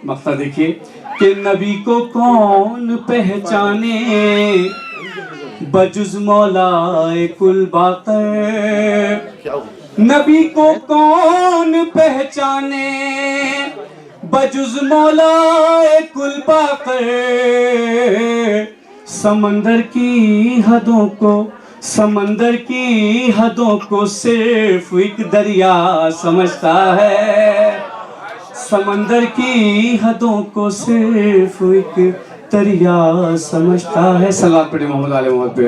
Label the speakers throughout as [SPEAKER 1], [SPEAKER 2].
[SPEAKER 1] مقطع دیکھیے کہ نبی کو کون پہچانے بجز مولا کل باقر، نبی کو کون پہچانے بجز مولا کل باقر، سمندر کی حدوں کو صرف ایک دریا سمجھتا ہے، سمندر کی حدوں کو صرف ایک دریا سمجھتا ہے۔ صلوات پڑھیں محمد علیہ محمد پہ۔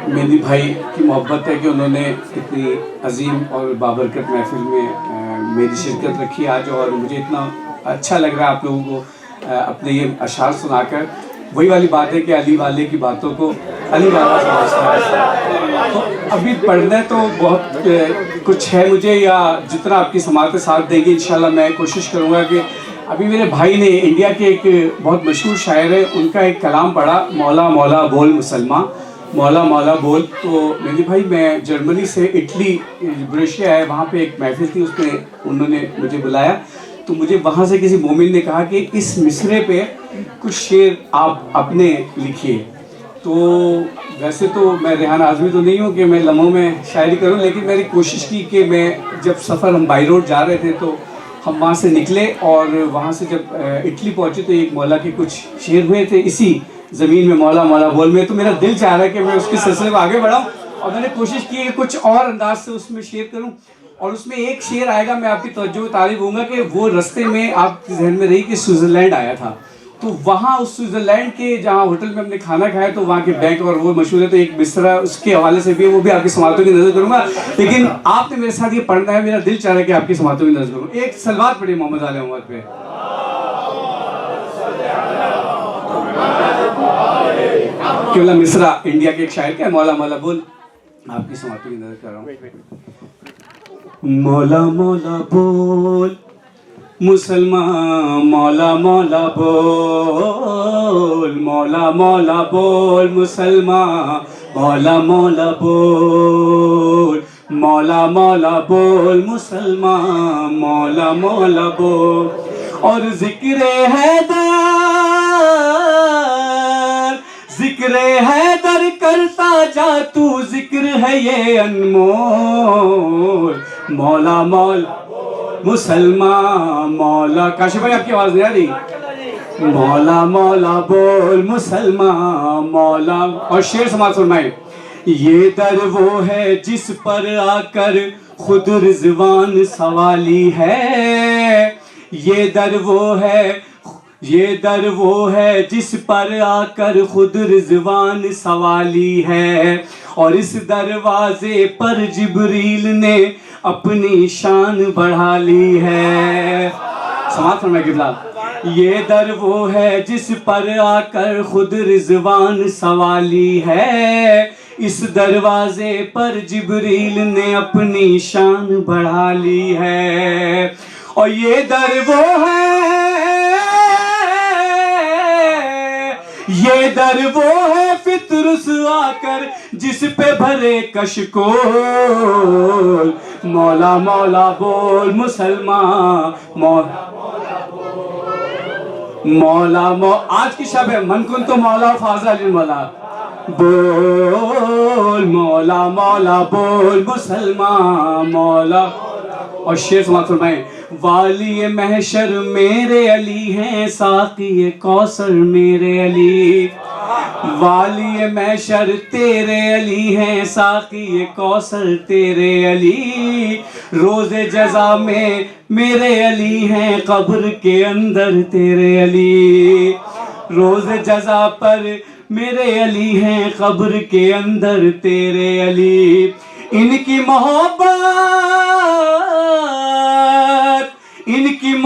[SPEAKER 1] مہدی بھائی کی محبت ہے کہ انہوں نے اتنی عظیم اور بابرکت محفل میں میری شرکت رکھی آج، اور مجھے اتنا اچھا لگ رہا ہے آپ لوگوں کو اپنے یہ اشعار سنا کر۔ وہی والی بات ہے کہ علی والے کی باتوں کو علی والا سمجھتا ہے۔ تو ابھی پڑھنا تو بہت کچھ ہے مجھے، یا جتنا آپ کی سماعت ساتھ دیں گے انشاءاللہ میں کوشش کروں گا کہ ابھی میرے بھائی نے انڈیا کے ایک بہت مشہور شاعر ہے، ان کا ایک کلام پڑھا، مولا مولا بول مسلمان، مولا مولا بول۔ تو مہدی بھائی میں جرمنی سے اٹلی بریشیا ہے، وہاں پہ ایک محفل تھی، اس میں انہوں نے مجھے بلایا، تو مجھے وہاں سے کسی مومن نے کہا کہ اس مصرعے پہ کچھ شعر آپ اپنے لکھیے۔ تو ویسے تو میں ریحان اعظمی تو نہیں ہوں کہ میں لمحوں میں شاعری کروں، لیکن میں نے کوشش کی کہ میں جب سفر ہم بائی روڈ جا رہے تھے تو ہم وہاں سے نکلے، اور وہاں سے جب اٹلی پہنچے تو ایک مولا کے کچھ شعر ہوئے تھے اسی زمین میں، مولا مولا بول میں، تو میرا دل چاہ رہا ہے کہ میں اس کے سلسلے میں آگے بڑھاؤں، اور میں نے کوشش کی کہ کچھ اور انداز سے اس میں شعر کروں، اور اس میں ایک شعر آئے گا، میں آپ کی توجہ میں طالب ہوں گا کہ وہ رستے میں آپ کے ذہن میں رہی کہ سوئٹزرلینڈ آیا تھا، تو وہاں اس سوئٹزرلینڈ کے جہاں ہوٹل میں ہم نے کھانا کھایا تو وہاں کے بینک اور وہ مشہور ہے، تو ایک مصرعہ اس کے حوالے سے بھی ہے، وہ بھی آپ کی سماعتوں کی نظر کروں گا، لیکن آپ نے میرے ساتھ یہ پڑھنا ہے، میرا دل چاہ رہا ہے کہ آپ کی سماعتوں کی نظر کروں۔ ایک صلوات پڑھیں محمد علیہ محمد پہ۔ کیونکہ مصرعہ انڈیا کے ایک شاعر کا ہے، مولا مولا بول، آپ کی سماعتوں کی نظر کر رہا ہوں۔ مولا مولا بول مسلمان، مولا مولا بول، مولا مولا بول مسلمان، مولا مولا بول، مولا مولا بول مسلمان، مولا مولا بول، اور ذکر حیدر کرتا جا تو، ذکر ہے یہ انمول، مولا مولا مسلمان، مولا کاشف بھائی آپ کی آواز نہیں آ رہی، مولا مولا بول مسلمان، مولا، اور شعر سماعت فرمائیں۔ یہ در وہ ہے جس پر آ کر خود رضوان سوالی ہے، یہ در وہ ہے جس پر آ کر خود رضوان سوالی ہے، اور اس دروازے پر جبریل نے اپنی شان بڑھا لی ہے۔ سماعت فرمائے قبلہ۔ یہ در وہ ہے جس پر آ کر خود رضوان سوالی ہے، اس دروازے پر جبریل نے اپنی شان بڑھا لی ہے، اور یہ در وہ ہے، یہ در وہ ہے فطرس آ کر جس پہ بھرے کشکول، مولا مولا بول مسلمان، مولا مولا آج کی شب ہے، من کن تو مولا فاضل المولا، بول مولا مولا بول مسلمان، مولا، اور شعر سماعت فرمائیں۔ والی محشر میرے علی ہیں، ساقی کوثر میرے علی، والی محشر تیرے علی ہیں، ساقی کوثر تیرے علی، روز جزا میں میرے علی ہیں، قبر کے اندر تیرے علی، روز جزا پر میرے علی ہیں، قبر کے اندر تیرے علی، ان کی محبت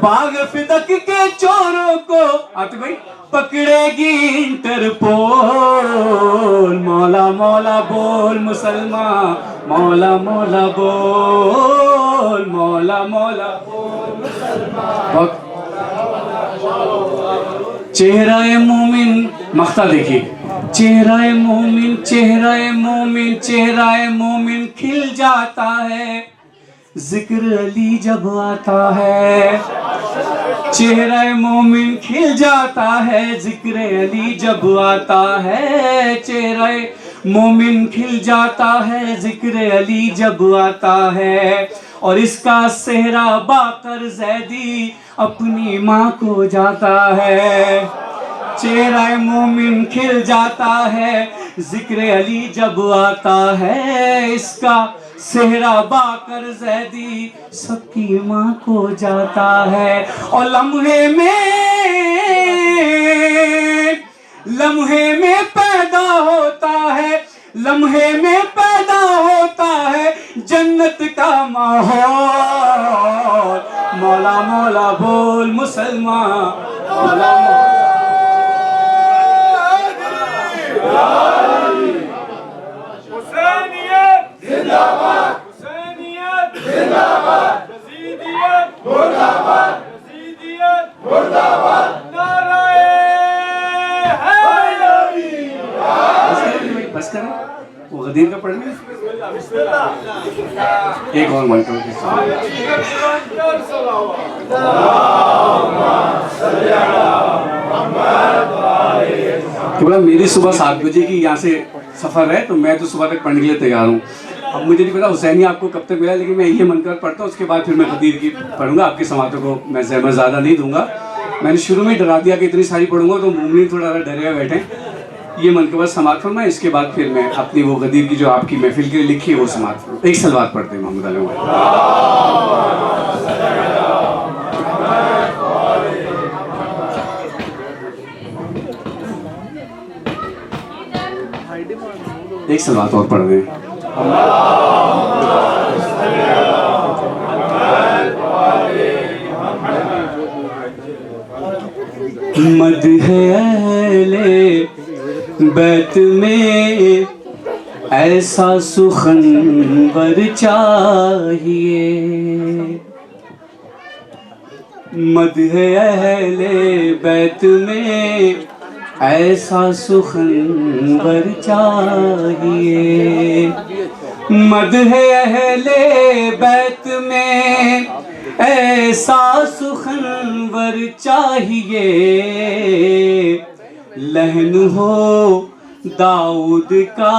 [SPEAKER 1] باغ فدق کے چوروں کو آتے بھائی پکڑے گی انٹرپول. مولا مولا بول مسلمان, مولا مولا بول, مولا مولا بول مسلمان. چہرہ مومن مقطع دیکھیے. چہرہ مومن چہرہ مومن چہرہ مومن کھل جاتا ہے ذکر علی جب آتا ہے. چہرہ مومن کھل جاتا ہے ذکر علی جب آتا ہے. چہرہ مومن کھل جاتا ہے ذکر علی جب آتا ہے. اور اس کا صحرا باقر زیدی اپنی ماں کو جاتا ہے. چہرہ مومن کھل جاتا ہے ذکر علی جب آتا ہے. اس کا صحرا باقر زیدی سب کی ماں کو جاتا ہے. اور لمحے میں پیدا ہوتا ہے, لمحے میں پیدا ہوتا ہے جنت کا ماحول. مولا مولا بول مسلمان, مولا مولا. حسینیت زندہ باد, حسینیت زندہ باد, یزیدیت مردہ باد, یزیدیت مردہ باد. نعرہ حیدری. بس کریں وہ غدیر کا پڑھ لیں. ایک اور منٹر کہ بولا میری صبح 7 بجے کی یہاں سے سفر ہے تو میں تو صبح تک پڑھنے کے لیے تیار ہوں. اب مجھے نہیں پتا حسینی آپ کو کب تک ملا, لیکن میں یہ منقبت پڑھتا ہوں, اس کے بعد پھر میں غدیر کی پڑھوں گا. آپ کی سماعتوں کو میں زحمت زیادہ نہیں دوں گا. میں نے شروع میں ڈرا دیا کہ اتنی ساری پڑھوں گا تو مومنین تھوڑا ڈرے ہوئے بیٹھے. یہ منقبت سماعت فرمائیں, اس کے بعد پھر میں اپنی وہ غدیر کی جو آپ کی محفل کے لیے لکھی ہے وہ سماعت فرمائیں. ایک صلوات پڑھتے ہیں محمد علیہ. ایک صلوات اور پڑھ دیں. مدح اہل بیت میں ایسا سخنور چاہیے. مدح اہل بیت میں ایسا سخنور چاہیے. مدح اہل بیت میں ایسا سخنور چاہیے. لحن ہو داؤد کا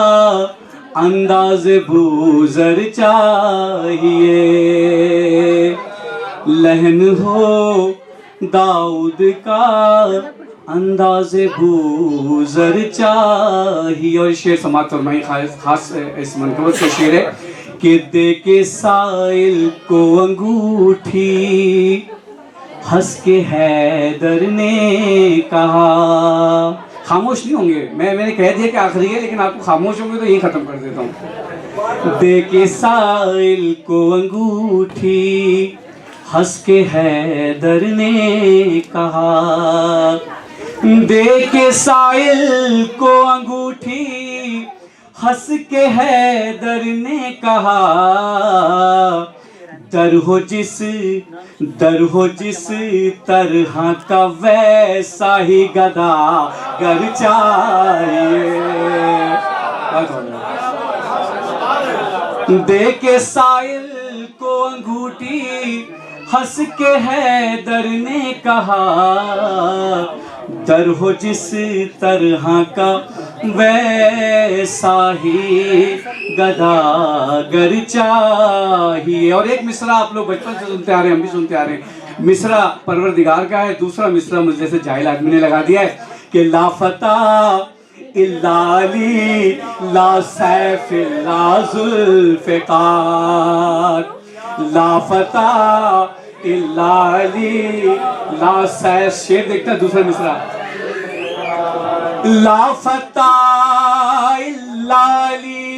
[SPEAKER 1] انداز بوزر چاہیے. لحن ہو داؤد کا انداز بوزر چاہیے. اور شعر سماعت فرمائی, خاص اس منقبت کا شعر ہے کہ دے کے سائل کو انگوٹھی ہنس کے حیدر نے کہا. خاموش نہیں ہوں گے, میں نے کہہ دیا کہ آخری ہے, لیکن آپ کو خاموش ہوں گے تو یہی ختم کر دیتا ہوں. دے کے سائل کو انگوٹھی ہنس کے حیدر نے کہا. دے کے سائل کو انگوٹھی ہنس کے حیدر نے کہا. در ہو جس طرح کا ویسا ہی گدا گر چاہیے. دے کے سائل کو انگوٹھی ہنس کے حیدر نے کہا. در ہو جس طرح کا ویسا ہی گدا گر چاہیے. اور ایک مصرع آپ لوگ بچپن سے سنتے آ رہے ہیں, ہم بھی سنتے آ رہے ہیں. مصرع پروردگار کا ہے, دوسرا مصرع مجھ جیسے جاہل آدمی نے لگا دیا ہے کہ لا فتح الا علی لا سیف لا ذوالفقار. لا فتح الا علی لا سیف. شعر دیکھتا ہے دوسرا مصرع. لا فتح الا علی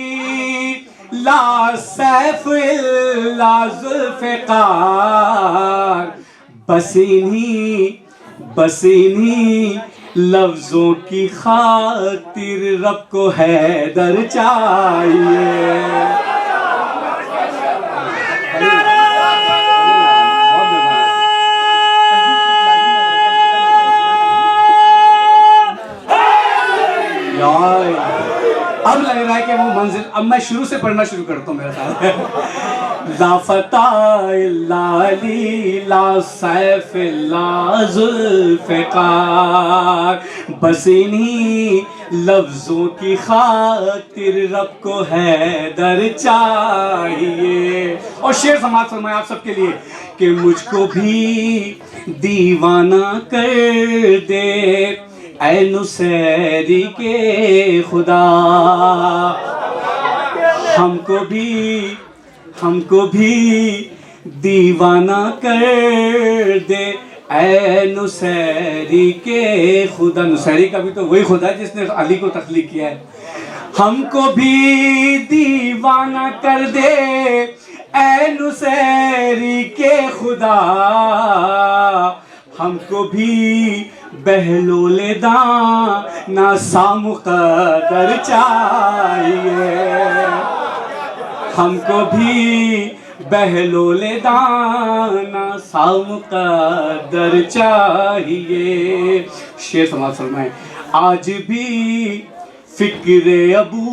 [SPEAKER 1] لا سیف الا ذوالفقار. بس انہی لفظوں کی خاطر رب کو حیدر چاہیے. اب لگ رہا ہے کہ وہ منزل، اب میں شروع سے پڑھنا شروع کرتا ہوں. میرا خیال ہے لا فتح الا علی، لا سیف الا ذوالفقار، بس انہی لفظوں کی خاطر رب کو حیدر چاہیے. اور شعر سماعت فرمائے آپ سب کے لیے کہ مجھ کو بھی دیوانہ کر دے اے نصیری کے خدا، ہم کو بھی دیوانہ کر دے اے نصیری کے خدا. نصیری کا بھی تو وہی خدا ہے جس نے علی کو تخلیق کیا ہے. ہم کو بھی دیوانہ کر دے اے نصیری کے خدا، ہم کو بھی بہلول دانا سا مقدر چاہیے. ہم کو بھی بہلول دانا سا مقدر چاہیے. شعر سماعت فرمائیں. آج بھی فکر ابو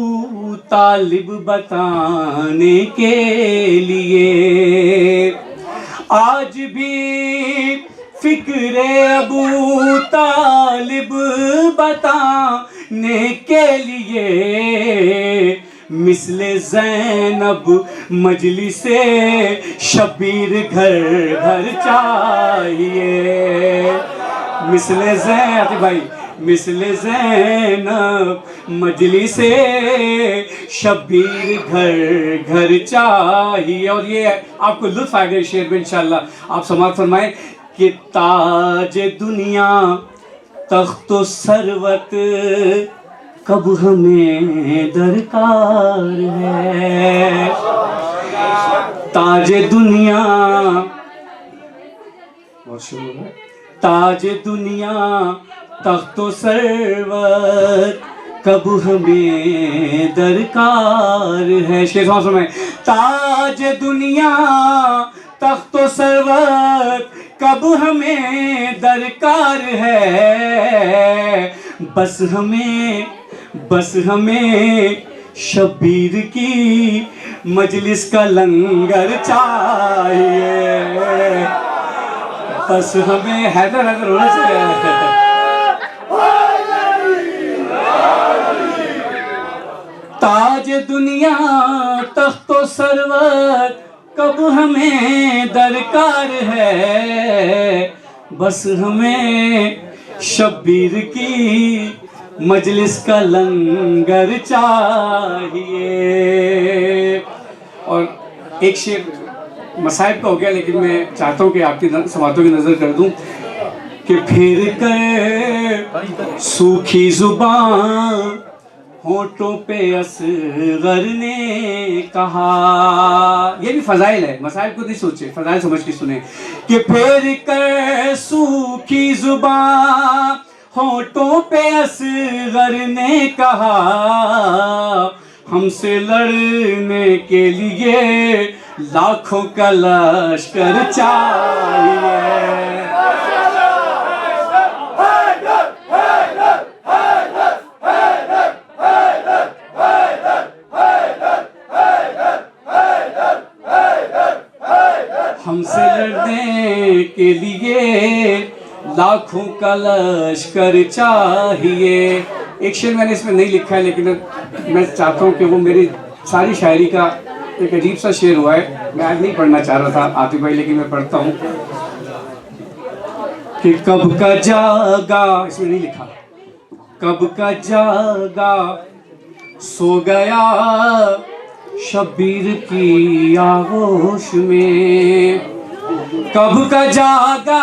[SPEAKER 1] طالب بتانے کے لیے، آج بھی فکر ابو طالب بتانے کے لیے، مثل زینب مجلس شبیر گھر گھر چاہیے. مثل زینب مجلس شبیر گھر گھر چاہیے. اور یہ آپ کو لطف آئے گا شعر میں انشاءاللہ. آپ سماعت فرمائیں کہ تاج دنیا تخت و ثروت کب ہمیں درکار ہے. تاج دنیا تخت و ثروت کب ہمیں درکار ہے. شعر سماعت فرمائیں. تاج دنیا تخت و ثروت کب ہمیں درکار ہے، بس ہمیں شبیر کی مجلس کا لنگر چاہیے. بس ہمیں حیدر ہونا چاہیے. تاج دنیا تخت و ثروت کب ہمیں درکار ہے، بس ہمیں شبیر کی مجلس کا لنگر چاہیے. اور ایک شعر مصائب کا ہو گیا، لیکن میں چاہتا ہوں کہ آپ کی سماعتوں کی نظر کر دوں کہ پھر کر سوکھی زبان ہونٹوں پہ اصغر نے کہا. یہ بھی فضائل ہے، مسائل کو نہیں سوچے، فضائل سمجھ کے سنیں. کہ پھر کر سوکھی زبان ہونٹوں پہ اصغر نے کہا، ہم سے لڑنے کے لیے لاکھوں کا لشکر چاہیے. ہم سے لڑنے کے لیے لاکھوں کا لشکر چاہیے. ایک شعر میں نے اس میں نہیں لکھا ہے، لیکن میں چاہتا ہوں کہ وہ میری ساری شاعری کا ایک عجیب سا شعر ہوا ہے. میں آج نہیں پڑھنا چاہ رہا تھا عاطف بھائی، لیکن میں پڑھتا ہوں کہ کب کا جاگا، اس میں نہیں لکھا، کب کا جاگا سو گیا شبیر کی آغوش میں. کب کا جاگا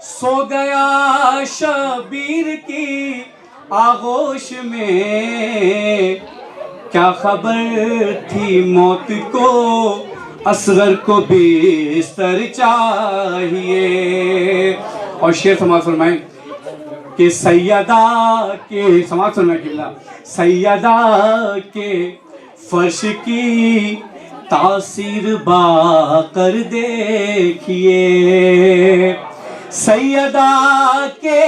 [SPEAKER 1] سو گیا شبیر کی آغوش میں، کیا خبر تھی موت کو اصغر کو بستر چاہیے. اور شعر سماعت فرمائیں کہ سیدہ کے سماعت فرمائیں قبلہ سیدہ کے فرش کی تاثیر با کر دیکھیے. سیدہ کے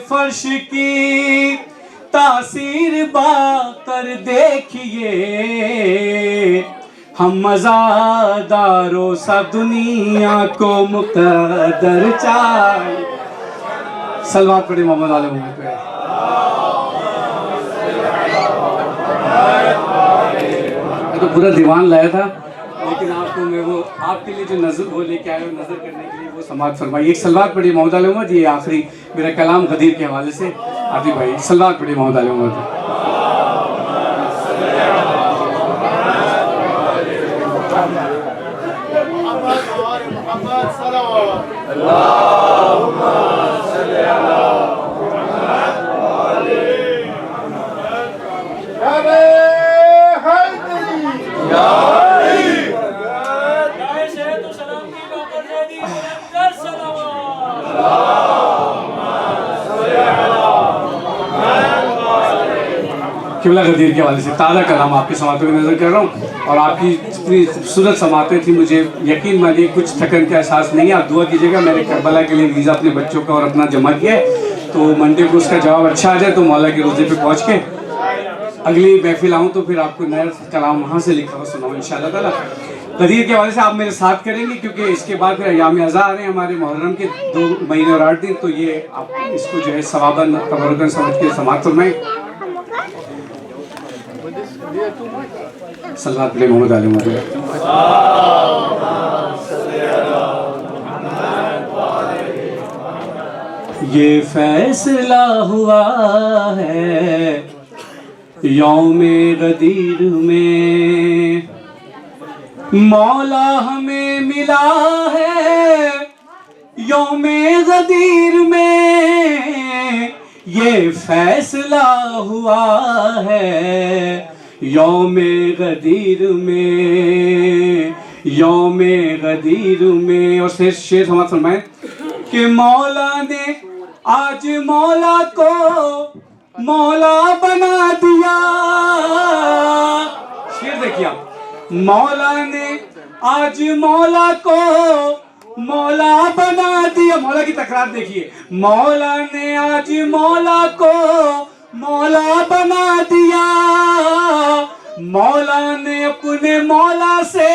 [SPEAKER 1] فرش کی تاثیر با کر دیکھیے. ہم مزاداروں سب دنیا کو مقدر چاہیے. صلوات پڑھیں محمد آل محمد پہ. میں تو پورا دیوان لایا تھا لیکن آپ کو میں وہ آپ کے لیے جو نظر وہ لے کے آئے نظر کرنے کے لیے وہ سماعت فرمائی. ایک صلوات پڑھی محمد آل محمد. یہ آخری میرا کلام غدیر کے حوالے سے. عاطف بھائی صلوات پڑھی محمد آل محمد. قبلہ غدیر کے حوالے سے تازہ کلام آپ کی سماعتوں کی نظر کر رہا ہوں. اور آپ کی اتنی خوبصورت سماعتیں تھیں مجھے یقین مانیے کچھ تھکن کا احساس نہیں ہے. آپ دعا کیجیے گا. میں نے کربلا کے لیے ویزا اپنے بچوں کا اور اپنا جمع کیا ہے تو منڈے کو اس کا جواب اچھا آ جائے تو مولا کے روزے پہ پہنچ کے اگلی محفل آؤں تو پھر آپ کو نیا کلام وہاں سے لکھا ہوا سناؤں انشاءاللہ تعالیٰ. غدیر کے حوالے سے آپ میرے ساتھ کریں گے کیونکہ اس کے بعد پھر ایام ازاں آ رہے ہیں ہمارے محرم کے 2 مہینے اور 8 دن. تو یہ آپ اس کو جو ہے ثواباً تبرکاً سمجھ کے سماعت فرمائیں. صلوات پڑھیں محمد آل محمد. یہ فیصلہ ہوا ہے یوم غدیر میں مولا ہمیں ملا ہے یوم غدیر میں. یہ فیصلہ ہوا ہے یوم غدیر میں یوم غدیر میں. اور شعر سماعت فرمائیں کہ مولا نے آج مولا کو مولا بنا دیا. شعر دیکھیے آپ. مولا نے آج مولا کو مولا بنا دیا. مولا کی تکرار دیکھیے. مولا نے آج مولا کو مولا بنا دیا. مولا نے اپنے مولا سے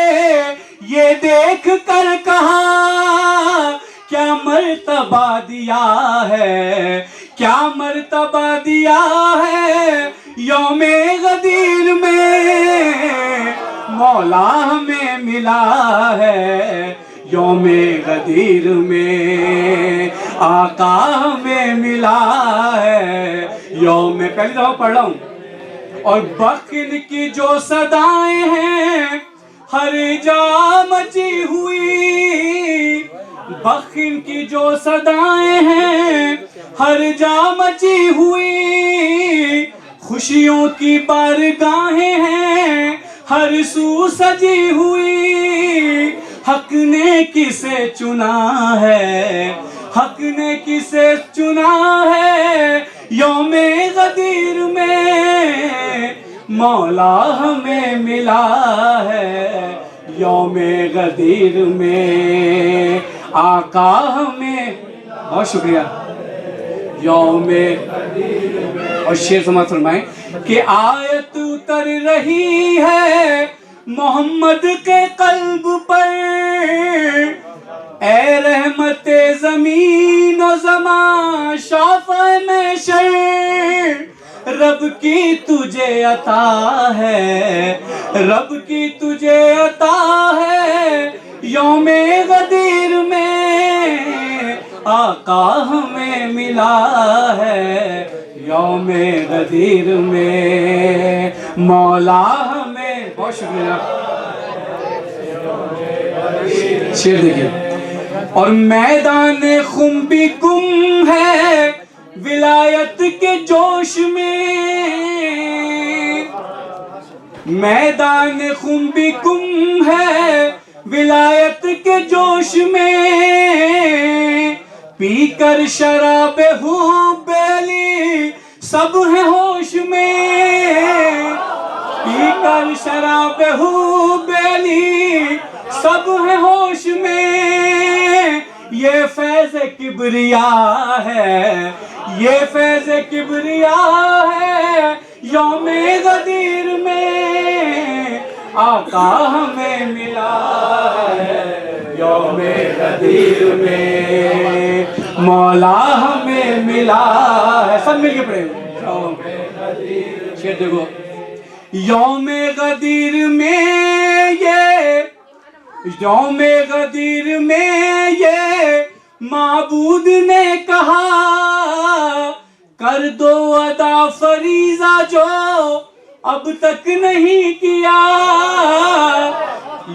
[SPEAKER 1] یہ دیکھ کر کہا کیا مرتبہ دیا ہے کیا مرتبہ دیا ہے یوم غدیر میں مولا ہمیں ملا ہے یوم غدیر میں آقا ہمیں ملا ہے یوم. پہلی دفعہ پڑھ رہا ہوں. اور بخن کی جو صدائیں ہیں ہر جا مچی ہوئی. بخن کی جو صدائیں ہیں ہر جا مچی ہوئی. خوشیوں کی بارگاہیں ہیں ہر سو سجی ہوئی. حق نے کسے چنا ہے حق نے کسے چنا ہے یوم غدیر میں مولا ہمیں ملا ہے یوم غدیر میں آقا ہمیں. بہت شکریہ. یوم. اور شعر سماعت فرمائیں کہ آیت اتر رہی ہے محمد کے قلب پر اے رحمت زمین و زمان شافع محشر. رب کی تجھے عطا ہے رب کی تجھے عطا ہے یوم غدیر میں آقا ہمیں ملا ہے یوم غدیر میں مولا ہمیں. بہت شکریہ. شعر دیکھیے. اور میدان خم بھی گم ہے ولایت کے جوش میں میدان خم بھی گم ہے ولایت کے جوش میں پی کر شراب حب علی سب ہیں ہوش میں، پی کر شراب حب علی سب ہیں ہوش میں، یہ فیض کبریا ہے، یہ فیض کبریا ہے، یوم غدیر میں آقا ہمیں ملا ہے، یوم غدیر میں مولا ہمیں ملا ہے۔ سب مل کے پڑھیں، شیر دیکھو، یوم غدیر میں یہ، یوم غدیر میں یہ معبود نے کہا کر دو ادا فریضہ جو اب تک نہیں کیا،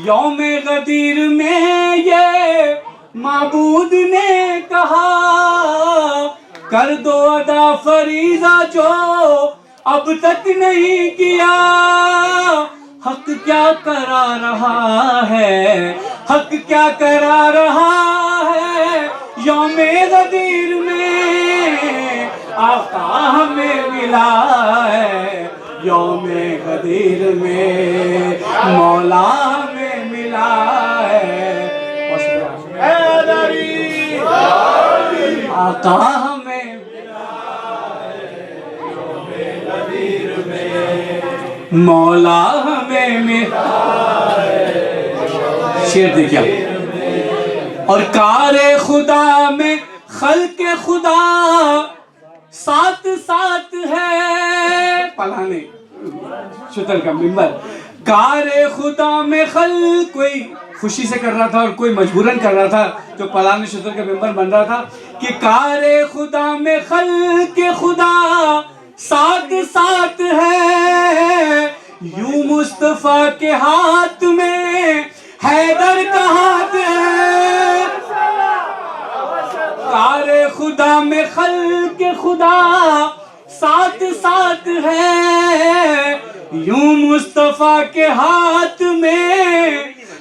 [SPEAKER 1] یوم غدیر میں یہ معبود نے کہا کر دو ادا فریضہ جو اب تک نہیں کیا، حق کیا کرا رہا ہے، حق کیا کرا رہا ہے، یوم غدیر میں آقا ہمیں ملا ہے، یوم غدیر میں مولا ہمیں ملا ہے، آقا ہمیں مولا ہمیں ملا ہے۔ شیر دیکھیں، اور کار خدا میں خلق خدا ساتھ ساتھ ہے، پلانے شتر کا ممبر، کار خدا میں خلق، کوئی خوشی سے کر رہا تھا اور کوئی مجبوراً کر رہا تھا جو پلانے شتر کا ممبر بن رہا تھا، کہ کار خدا میں خلق خدا ساتھ ساتھ ہے، یوں مصطفیٰ کے ہاتھ میں حیدر کا ہاتھ ہے، کار خدا میں خلق خدا ساتھ ساتھ ہے، یوں مصطفیٰ کے ہاتھ میں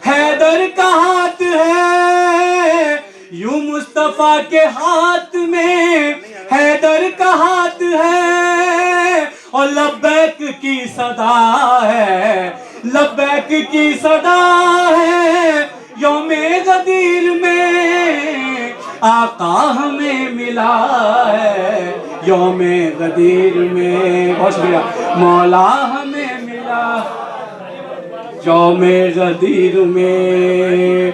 [SPEAKER 1] حیدر کا ہاتھ ہے، یوں مصطفیٰ کے ہاتھ میں حیدر کا ہاتھ ہے، اور لبیک کی صدا ہے، لبیک کی صدا ہے، یوم غدیر میں آقا ہمیں ملا ہے، یوم غدیر میں بہت شکریہ مولا ہمیں ملا، یوم غدیر میں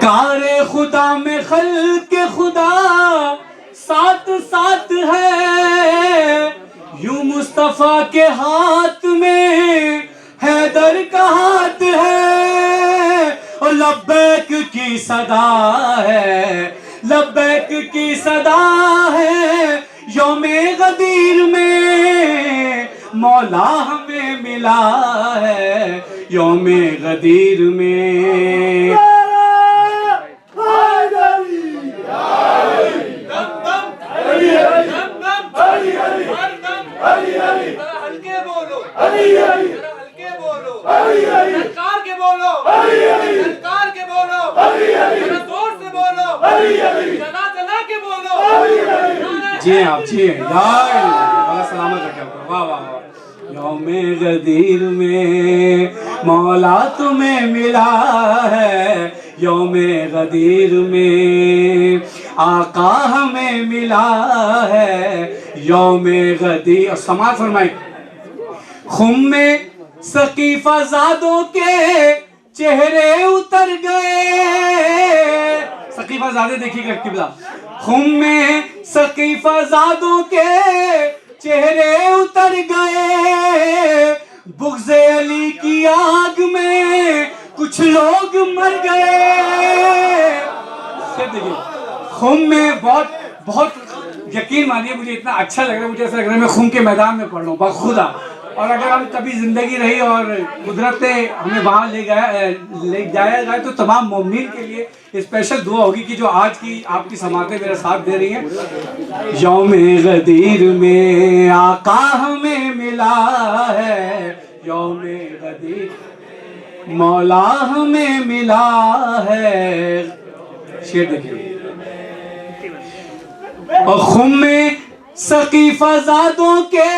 [SPEAKER 1] کار خدا میں خلق خدا ساتھ ساتھ ہے، یوں مصطفیٰ کے ہاتھ میں حیدر کا ہاتھ ہے، اور لبیک کی صدا ہے، لبیک کی صدا ہے، یوم غدیر میں مولا ہمیں ملا ہے، یوم غدیر میں جی آپ جی بڑا سلامت رکھے آپ کو، واہ واہ واہ، یوم غدیر میں مولا تمہیں ملا ہے، یوم غدیر میں آقا ہمیں ملا ہے، یوم غدیر، اور سماعت فرمائیں، خم میں ثقیفہ زادوں کے چہرے اتر گئے، ثقیفہ زادے دیکھیے گا قبلہ، خم میں ثقیفہ زادوں کے چہرے اتر گئے، بغض علی کی آگ میں کچھ لوگ مر گئے، خم میں بہت یقین مانیے مجھے اتنا اچھا لگ رہا ہے، مجھے ایسا لگ رہا ہے میں خم کے میدان میں پڑھ رہا ہوں، بخدا اور اگر ہم کبھی زندگی رہی اور قدرت نے ہمیں وہاں لے جایا گیا تو تمام مومنین کے لیے اسپیشل دعا ہوگی کہ جو آج کی آپ کی سماعتیں میرا ساتھ دے رہی ہیں. یوم غدیر میں آقا ہمیں ملا ہے، یوم غدیر مولا ہمیں ملا ہے. شعر دیکھیں. اور خم میں ثقیفہ زادوں کے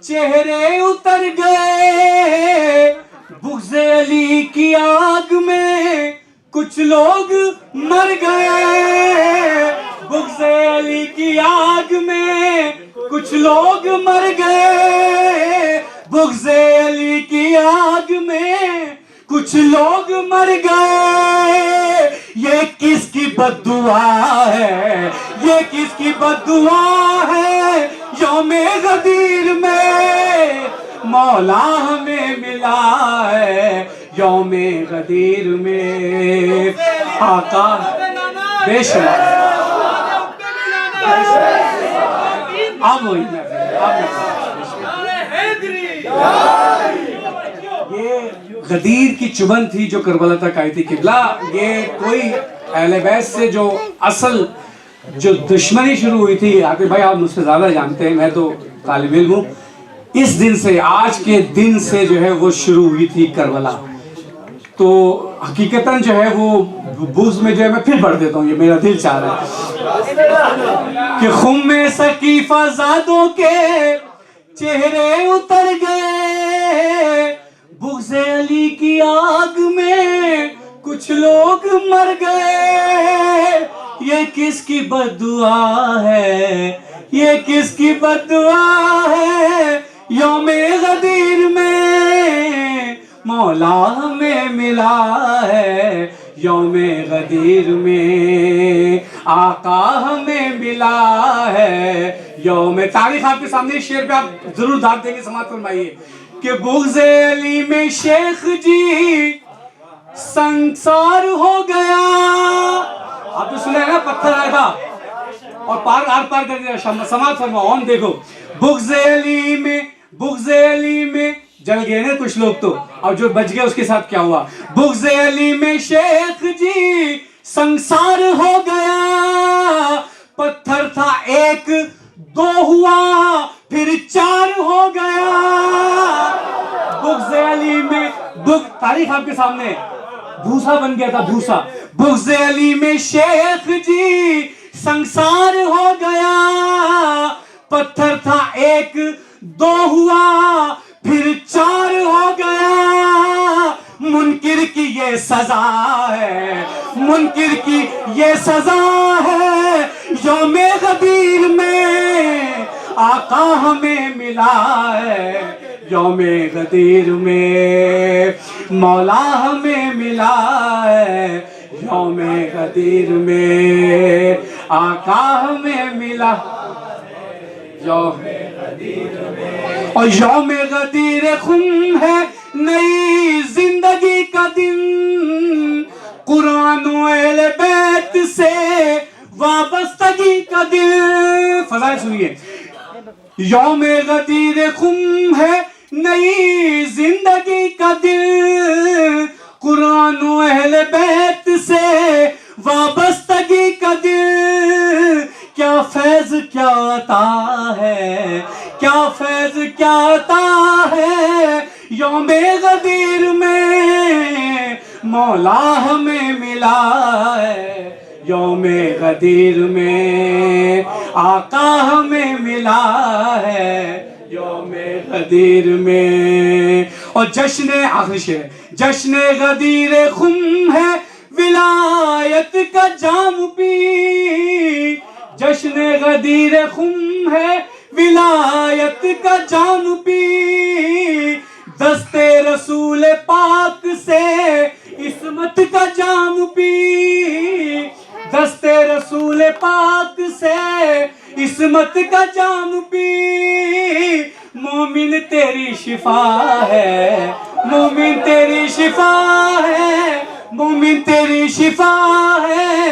[SPEAKER 1] چہرے اتر گئے، بغض علی کی آگ میں کچھ لوگ مر گئے، بغض علی کی آگ میں کچھ لوگ مر گئے، بغض علی کی آگ میں کچھ لوگ مر گئے. یہ کس کی بد دعا ہے، یہ کس کی بد دعا ہے، یوم غدیر میں مولا ہمیں ملا ہے، یوم غدیر میں آقا بے شمار. اب وہی میں یہ غدیر کی چبن تھی جو کربلا تک آئی تھی. قبلہ یہ کوئی اہل بیت سے جو اصل جو دشمنی شروع ہوئی تھی، عاطف بھائی آپ مجھ سے زیادہ جانتے ہیں، میں تو طالب علم ہوں، اس دن سے آج کے دن سے جو ہے وہ شروع ہوئی تھی کربلا. تو حقیقتاً جو ہے وہ بغض میں جو ہے میں پھر پڑھ دیتا ہوں، یہ میرا دل چاہ رہا ہے کہ خم میں ثقیفہ زادوں کے چہرے اتر گئے، بغض علی کی آگ میں کچھ لوگ مر گئے. یہ کس کی بد دعا ہے، یہ کس کی بد دعا ہے، یوم غدیر میں مولا ہمیں ملا ہے، یوم غدیر میں آقا ہمیں ملا ہے، یوم. تاریخ آپ کے سامنے شعر پہ آپ ضرور داد دیں گے، سماعت فرمائیے کہ بغض علی میں شیخ جی سنسار ہو گیا. آپ تو سنے نا پتھر آیا تھا اور پار آر پار کر دیا. سماعت فرماؤ، آن دیکھو. بغض علی میں جل گئے نا کچھ لوگ تو، اور جو بچ گئے اس کے ساتھ کیا ہوا. بغض علی میں شیخ جی سنسار ہو گیا، پتھر تھا ایک دو ہوا پھر چار ہو گیا. بغض علی میں تاریخ آپ کے سامنے بھوسا بن گیا تھا، بھوسا. بغض علی میں شیخ جی سنسار ہو گیا، پتھر تھا ایک دو ہوا پھر چار ہو گیا. منکر کی یہ سزا ہے، منکر کی یہ سزا ہے، یوم غدیر میں آقا ہمیں ملا ہے، یوم غدیر میں مولا ہمیں ملا ہے، یوم غدیر میں آقا ہمیں ملا. یوم اور یوم غدیر خم ہے نئی زندگی کا دن، قرآن و اہل بیت سے وابستگی کا دل. فضائل سنیے. یوم غدیر خم ہے نئی زندگی کا دل، قرآن و اہل بیت سے وابستگی کا دل. کیا فیض کیا عطا ہے، کیا فیض کیا عطا ہے، یوم غدیر میں مولا ہمیں ملا ہے، یوم غدیر میں آقا ہمیں ملا ہے، یوم غدیر میں. اور جشن آخری شعر، جشن غدیر خم ہے ولایت کا جام پی، جشن غدیر خم ہے ولایت کا جام پی، دست رسول پاک سے عصمت کا جام پی، دست رسول پاک سے عصمت کا جام پی. مومن تیری شفا ہے، مومن تیری شفا ہے، مومن تیری شفا ہے،